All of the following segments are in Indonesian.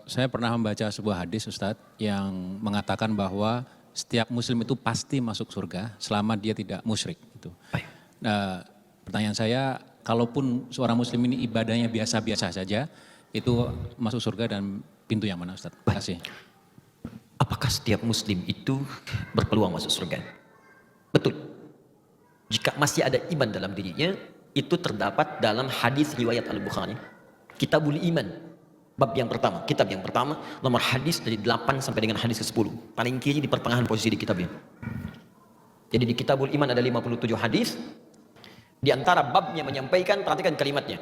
Saya pernah membaca sebuah hadis Ustadz yang mengatakan bahwa setiap muslim itu pasti masuk surga selama dia tidak musyrik gitu. Baik. Nah, pertanyaan saya, kalaupun seorang muslim ini ibadahnya biasa-biasa saja, itu masuk surga dan pintu yang mana Ustadz? Terima kasih. Apakah setiap muslim itu berpeluang masuk surga? Betul. Jika masih ada iman dalam dirinya, itu terdapat dalam hadis riwayat Al-Bukhari. Kitabul Iman. Bab yang pertama, kitab yang pertama, nomor hadis dari 8 sampai dengan hadis ke-10. Paling kiri di pertengahan posisi di kitabnya. Jadi di Kitabul Iman ada 57 hadis. Di antara babnya menyampaikan, perhatikan kalimatnya.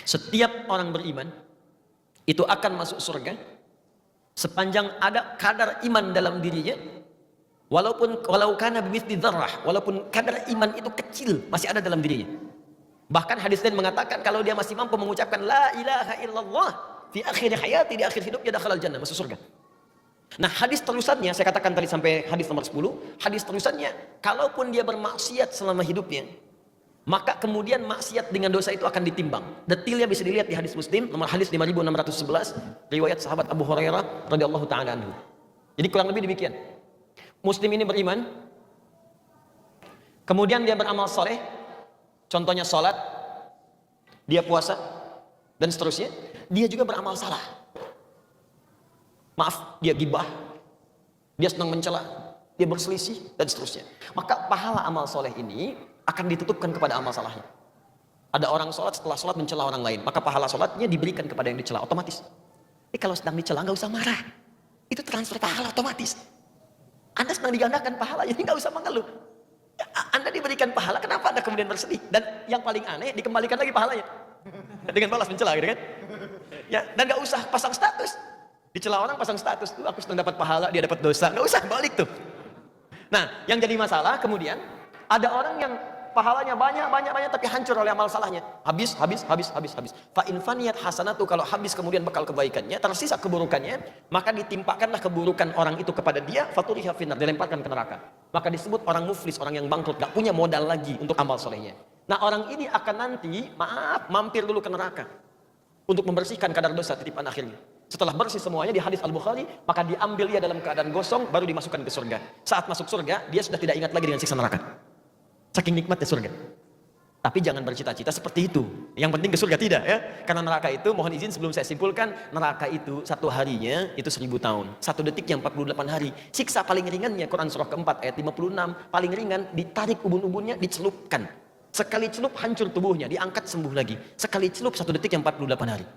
Setiap orang beriman itu akan masuk surga sepanjang ada kadar iman dalam dirinya, walau kana bimithli dzarrah, walaupun kadar iman itu kecil masih ada dalam dirinya. Bahkan hadis lain mengatakan kalau dia masih mampu mengucapkan la ilaha illallah fi akhir hayati, di akhir hidupnya dakhalal jannah, masuk surga. Nah, hadis terusannya saya katakan tadi sampai hadis nomor 10, hadis terusannya kalaupun dia bermaksiat selama hidupnya, maka kemudian maksiat dengan dosa itu akan ditimbang. Detailnya bisa dilihat di hadis Muslim nomor hadis 5611 riwayat sahabat Abu Hurairah radhiyallahu taala anhu. Jadi kurang lebih demikian. Muslim ini beriman, kemudian dia beramal soleh, contohnya sholat, dia puasa, dan seterusnya. Dia juga beramal salah. Maaf, dia gibah, dia senang mencela, dia berselisih, dan seterusnya. Maka pahala amal soleh ini akan ditutupkan kepada amal salahnya. Ada orang sholat, setelah sholat mencela orang lain, maka pahala sholatnya diberikan kepada yang dicela otomatis. Kalau sedang dicela nggak usah marah, itu transfer pahala otomatis. Anda sedang digandakan pahala, jadi nggak usah mengeluh. Anda diberikan pahala, kenapa Anda kemudian bersedih? Dan yang paling aneh, dikembalikan lagi pahalanya dengan balas mencela, gitu kan? Ya, dan nggak usah pasang status. Dicela orang pasang status, tuh aku sedang dapat pahala, dia dapat dosa, nggak usah balik tuh. Nah, yang jadi masalah kemudian ada orang yang pahalanya banyak tapi hancur oleh amal salahnya. Habis. Fa in faniyat hasanatu, kalau habis kemudian bekal kebaikannya, tersisa keburukannya, maka ditimpakanlah keburukan orang itu kepada dia, faturiha finnar, dilemparkan ke neraka. Maka disebut orang muflis, orang yang bangkrut, gak punya modal lagi untuk amal solehnya. Nah, orang ini akan nanti, mampir dulu ke neraka untuk membersihkan kadar dosa titipan akhirnya. Setelah bersih semuanya di hadis Al-Bukhari, maka diambil ia dalam keadaan gosong, baru dimasukkan ke surga. Saat masuk surga, dia sudah tidak ingat lagi dengan siksa neraka. Saking nikmatnya surga. Tapi jangan bercita-cita seperti itu. Yang penting ke surga tidak, ya. Karena neraka itu, mohon izin sebelum saya simpulkan, neraka itu satu harinya itu 1000 tahun. Satu detiknya 48 hari. Siksa paling ringannya, Quran surah keempat ayat 56, paling ringan, ditarik ubun-ubunnya, dicelupkan. Sekali celup hancur tubuhnya, diangkat sembuh lagi. Sekali celup satu detik yang 48 hari.